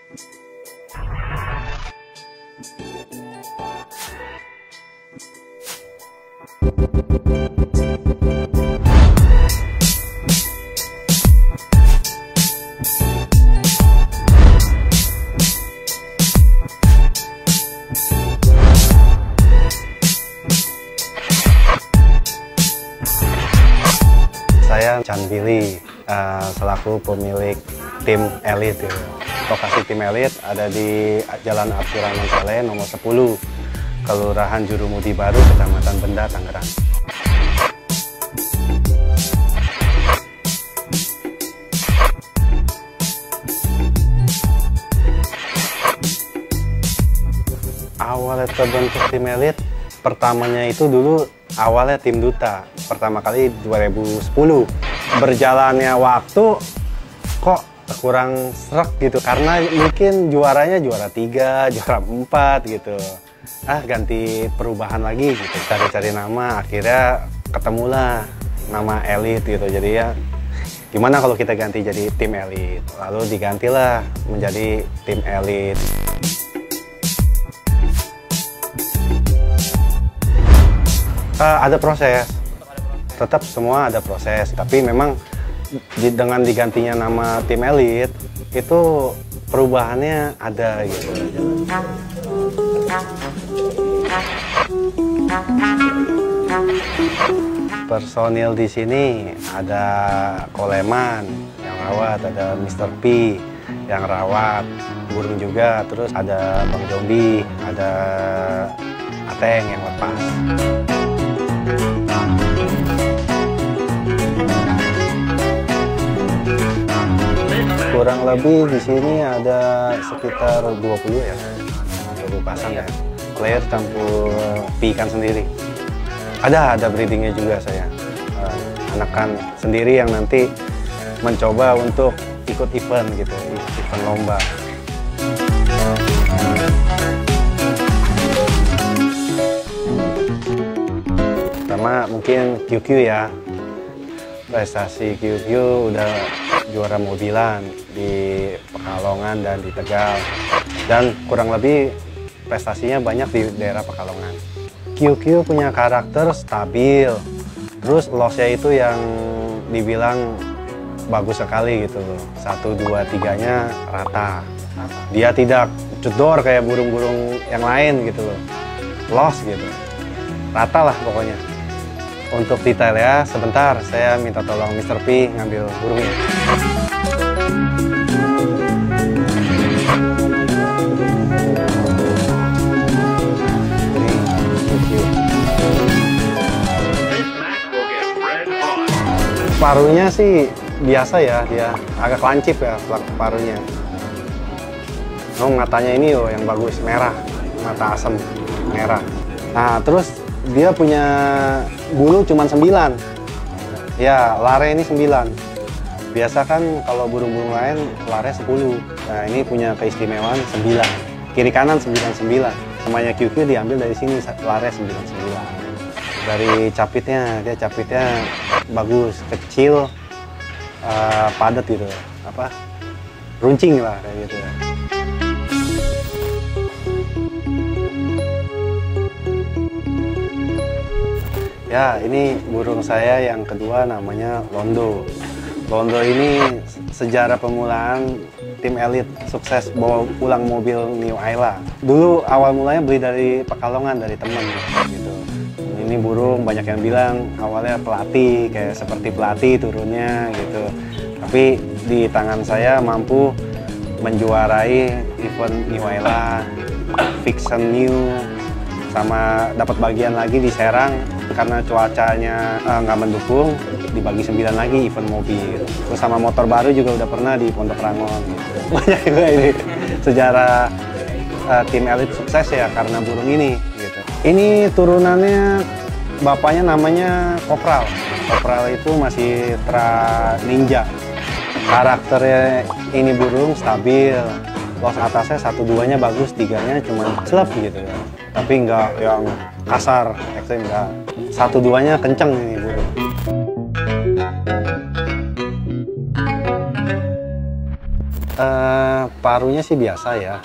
Saya Chan Billy, selaku pemilik tim elit. Lokasi tim elit ada di Jalan Abdurrahman Saleh nomor 10, Kelurahan Jurumudi Baru, Kecamatan Benda, Tangerang. Awalnya terbentuk tim elit, pertamanya itu dulu awalnya tim duta, pertama kali 2010. Berjalannya waktu kok kurang serak gitu, karena mungkin juaranya juara 3, juara 4 gitu. Ganti perubahan lagi gitu, cari-cari nama, akhirnya ketemulah nama elit gitu. Jadi ya gimana kalau kita ganti jadi tim elit, lalu digantilah menjadi tim elit. Ada proses, tetap semua ada proses, tapi memang dengan digantinya nama tim elit itu perubahannya ada gitu. Personil di sini ada Koleman yang rawat, ada Mr. P yang rawat, burung juga, terus ada Bang Jombi, ada Ateng yang lepas. Kurang lebih di sini ada sekitar 20 ya, 20 pasang ya. Player campur ikan sendiri. Ada breedingnya juga saya. Anakan sendiri yang nanti mencoba untuk ikut event gitu, event lomba. Pertama mungkin QQ ya. Prestasi QQ udah juara mobilan di Pekalongan dan di Tegal, dan kurang lebih prestasinya banyak di daerah Pekalongan. QQ punya karakter stabil, terus lossnya itu yang dibilang bagus sekali gitu, 1, 2, 3-nya rata. Dia tidak jedor kayak burung-burung yang lain gitu loh, loss gitu, rata lah pokoknya. Untuk detail ya, sebentar saya minta tolong Mr. P ngambil burungnya. Paruhnya sih biasa ya, dia agak lancip ya paruhnya. Matanya ini loh yang bagus, merah, mata asem merah. Nah terus dia punya bulu cuma 9 ya, lare ini 9. Biasa kan kalau burung-burung lain lare 10. Nah ini punya keistimewaan 9, kiri kanan 99. Semuanya QQ diambil dari sini, lare 99. Dari capitnya, dia capitnya bagus, kecil, padat gitu, runcing lah kayak gitu ya. Ya, ini burung saya yang kedua namanya Londo. Londo ini sejarah pemulaan tim elit sukses bawa pulang mobil New Ayla. Dulu awal mulanya beli dari Pekalongan, dari temen gitu. Ini burung banyak yang bilang awalnya pelatih, kayak seperti pelatih turunnya gitu. Tapi di tangan saya mampu menjuarai event New Ayla, Fiction New, sama dapat bagian lagi di Serang. Karena cuacanya nggak mendukung, dibagi 9 lagi event mobil. Terus sama motor baru juga udah pernah di Pondok Rangon gitu. Banyak juga ini sejarah tim elit sukses ya karena burung ini gitu. Ini turunannya bapaknya namanya Kopral. Kopral itu masih ninja. Karakternya ini burung stabil. Los atasnya 1-2-nya bagus, 3-nya cuma slep gitu ya. Tapi nggak yang kasar, ekstrim nggak. 1-2-nya kenceng ini burung. Parunya sih biasa ya,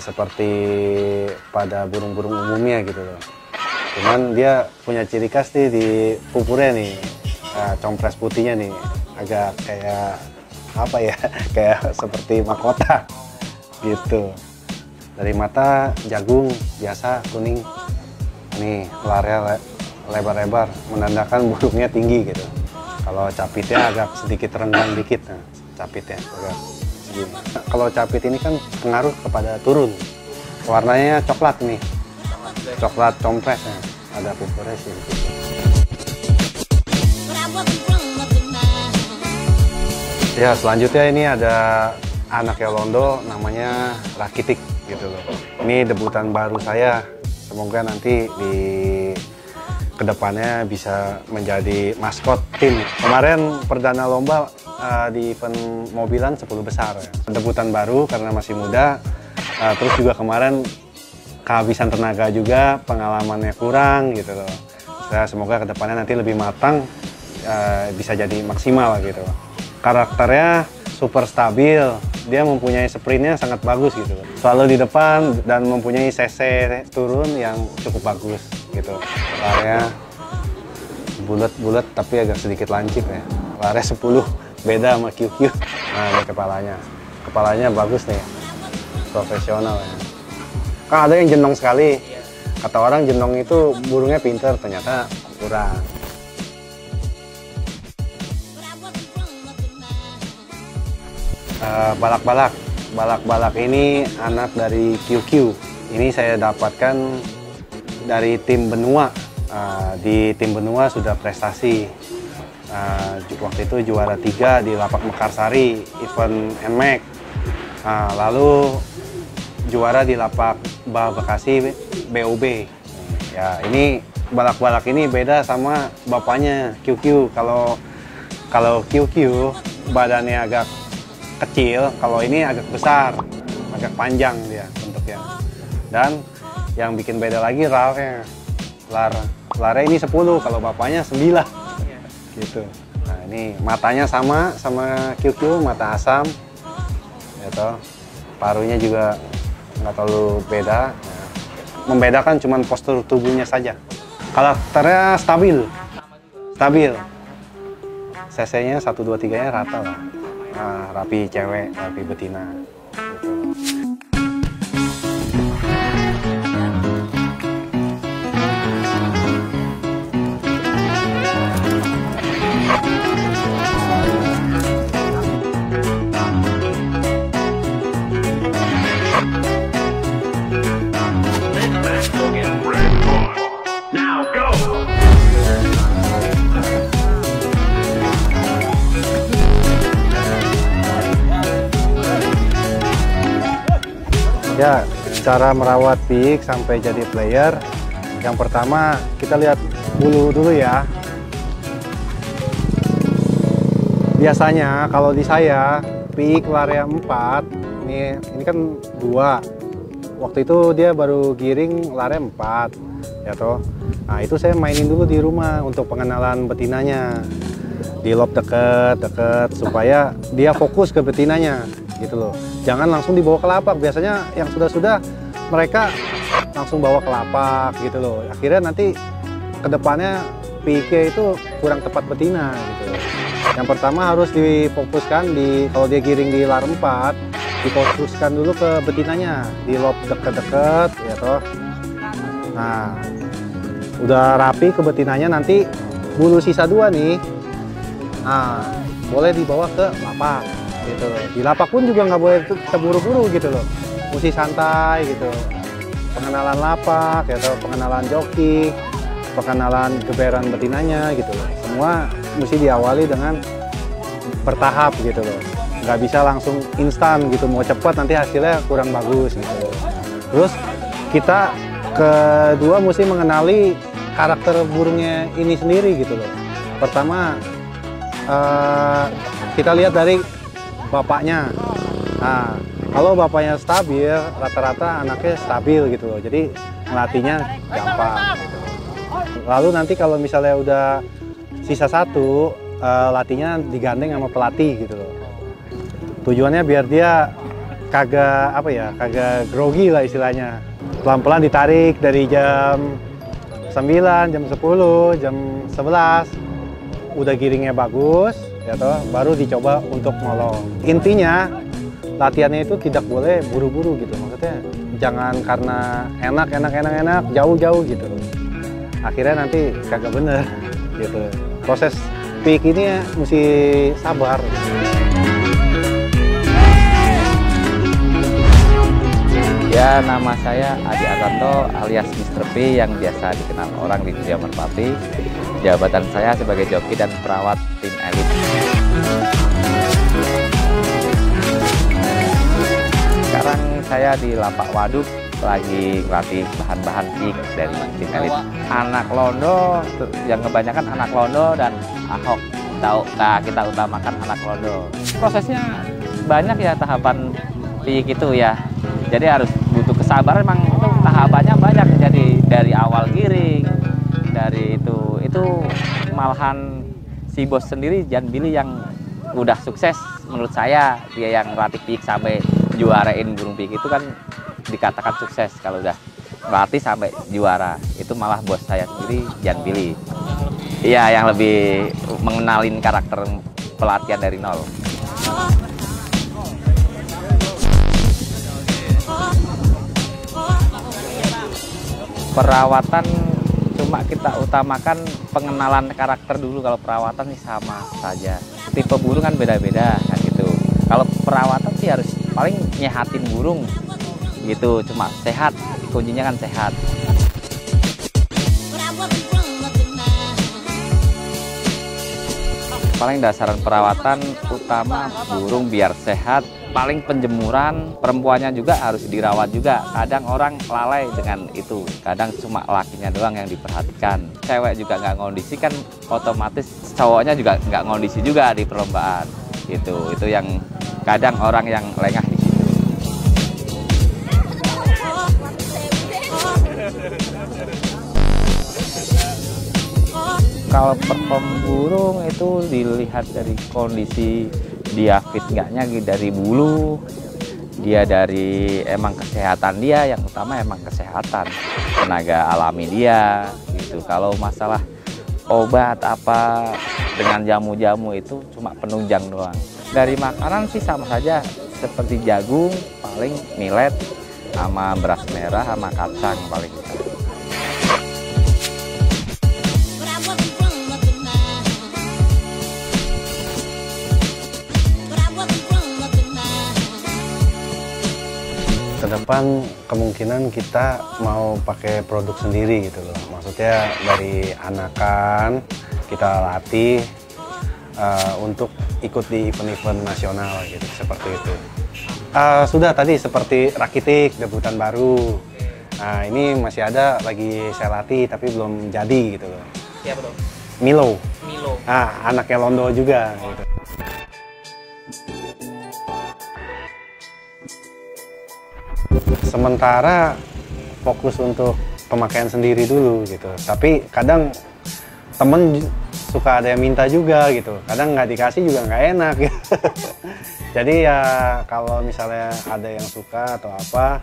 seperti pada burung-burung umumnya gitu loh. Cuman dia punya ciri khas nih di pupurnya nih, compres putihnya nih, agak kayak apa ya, kayak seperti mahkota gitu. Dari mata jagung biasa kuning, nih larnya lebar-lebar menandakan burungnya tinggi gitu. Kalau capitnya agak sedikit renggang dikit, nah, capitnya agak segini. Kalau capit ini kan pengaruh kepada turun, warnanya coklat nih, coklat compres, nah, ada pupurnya sih. Ya selanjutnya ini ada anaknya Londo, namanya Rakitik gitu loh. Ini debutan baru saya, semoga nanti di kedepannya bisa menjadi maskot tim. Kemarin perdana lomba di event mobilan 10 besar ya. Debutan baru karena masih muda, terus juga kemarin kehabisan tenaga juga, pengalamannya kurang gitu loh. Saya semoga kedepannya nanti lebih matang, bisa jadi maksimal gitu. Karakternya super stabil, dia mempunyai sprintnya sangat bagus gitu loh. Selalu di depan dan mempunyai cc turun yang cukup bagus gitu. Larnya bulat-bulat tapi agak sedikit lancip ya. Larnya 10, beda sama QQ. Nah ini kepalanya bagus nih, profesional ya. Kan ada yang jenong sekali, kata orang jenong itu burungnya pinter, ternyata kurang. Balak-balak ini anak dari QQ. Ini saya dapatkan dari tim benua. Di tim benua sudah prestasi. Waktu itu juara 3 di Lapak Mekarsari, event NMAX. Lalu juara di Lapak Bekasi BUB. Ya, ini balak-balak ini beda sama bapaknya QQ. Kalau QQ badannya agak kecil, kalau ini agak besar, agak panjang dia bentuknya. Dan yang bikin beda lagi larnya. Larnya ini 10, kalau bapaknya 9. Gitu. Nah, ini matanya sama QQ, mata asam. Gitu. Parunya juga nggak terlalu beda. Nah, membedakan cuman postur tubuhnya saja. Karakternya stabil. CC-nya 1, 2, 3-nya rata lah. Rapi cewek, rapi betina. Gitu. Ya, cara merawat pik sampai jadi player, yang pertama kita lihat bulu dulu ya. Biasanya kalau di saya pik larnya 4, ini kan 2. Waktu itu dia baru giring larnya 4, ya toh. Nah itu saya mainin dulu di rumah untuk pengenalan betinanya, di lob deket supaya dia fokus ke betinanya. Gitu loh. Jangan langsung dibawa ke lapak. Biasanya yang sudah mereka langsung bawa ke lapak gitu loh. Akhirnya nanti kedepannya PK itu kurang tepat betina gitu loh. Yang pertama harus difokuskan kalau dia giring di lar 4, difokuskan dulu ke betinanya, di lob deket-deket ya toh. Nah, udah rapi ke betinanya, nanti bulu sisa 2 nih. Nah, boleh dibawa ke lapak. Gitu. Di lapak pun juga nggak boleh terburu-buru gitu loh, mesti santai gitu. Pengenalan lapak, gitu, pengenalan joki, pengenalan geberan betinanya gitu loh. Semua mesti diawali dengan bertahap gitu loh. Nggak bisa langsung instan gitu, mau cepat nanti hasilnya kurang bagus gitu loh. Terus kita kedua mesti mengenali karakter burungnya ini sendiri gitu loh. Pertama kita lihat dari bapaknya. Nah, kalau bapaknya stabil, rata-rata anaknya stabil gitu loh. Jadi ngelatihnya gampang. Gitu. Lalu nanti kalau misalnya udah sisa 1, latihnya digandeng sama pelatih gitu loh. Tujuannya biar dia kagak grogi lah istilahnya. Pelan-pelan ditarik dari jam 9, jam 10, jam 11. Udah giringnya bagus, ya toh, baru dicoba untuk nolong. Intinya latihannya itu tidak boleh buru-buru gitu. Maksudnya jangan karena enak, jauh-jauh gitu. Akhirnya nanti kagak bener gitu. Proses peak ini ya mesti sabar. Ya, nama saya Adi Artanto alias Mr. P yang biasa dikenal orang di dunia merpati. Jabatan saya sebagai joki dan perawat tim elit. Sekarang saya di Lapak Waduk lagi melatih bahan-bahan pik dari tim elit. Anak londo, yang kebanyakan anak londo dan ahok. Kita utamakan anak londo. Prosesnya banyak ya tahapan pik itu ya. Jadi harus butuh kesabaran, memang itu tahapannya banyak. Jadi dari awal giring, dari itu malahan si bos sendiri Jan Billy yang udah sukses menurut saya. Dia yang latih pik sampai juarain burung pik itu kan dikatakan sukses kalau udah latih sampai juara. Itu malah bos saya sendiri Jan Billy. Iya, yang lebih mengenalin karakter pelatihan dari nol. Perawatan cuma kita utamakan pengenalan karakter dulu. Kalau perawatan sih sama saja. Tipe burung kan beda-beda kan gitu. Kalau perawatan sih harus paling nyehatin burung gitu. Cuma sehat, kuncinya kan sehat. Paling dasaran perawatan utama burung biar sehat. Paling penjemuran, perempuannya juga harus dirawat juga. Kadang orang lalai dengan itu. Kadang cuma lakinya doang yang diperhatikan. Cewek juga nggak ngondisi kan, otomatis cowoknya juga nggak ngondisi juga di perlombaan. Gitu. Itu yang kadang orang yang lengah di situ. Kalau perform burung itu dilihat dari kondisi dia fit enggaknya dari bulu, dia dari emang kesehatan dia, yang utama emang kesehatan, tenaga alami dia gitu. Kalau masalah obat apa dengan jamu-jamu itu cuma penunjang doang. Dari makanan sih sama saja, seperti jagung, paling millet, sama beras merah, sama kacang paling. Kedepan kemungkinan kita mau pakai produk sendiri gitu loh. Maksudnya dari anakan kita latih untuk ikut di event-event nasional gitu, seperti itu. Sudah tadi seperti rakitik, debutan baru. Nah, ini masih ada lagi saya latih tapi belum jadi gitu loh. Siapa dong? Milo. Milo. Anaknya Londo juga gitu. Sementara fokus untuk pemakaian sendiri dulu gitu. Tapi kadang temen suka ada yang minta juga gitu. Kadang nggak dikasih juga nggak enak gitu. Jadi ya kalau misalnya ada yang suka atau apa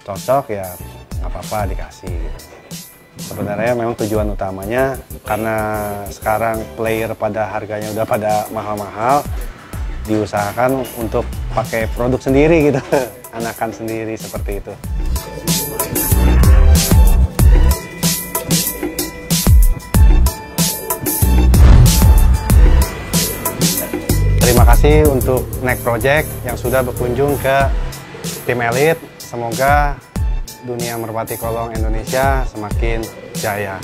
cocok ya nggak apa-apa dikasih gitu. Sebenarnya memang tujuan utamanya karena sekarang player pada harganya udah pada mahal-mahal, diusahakan untuk pakai produk sendiri gitu. Anakan sendiri seperti itu. Terima kasih untuk Next Project yang sudah berkunjung ke tim elit. Semoga dunia merpati kolong Indonesia semakin jaya.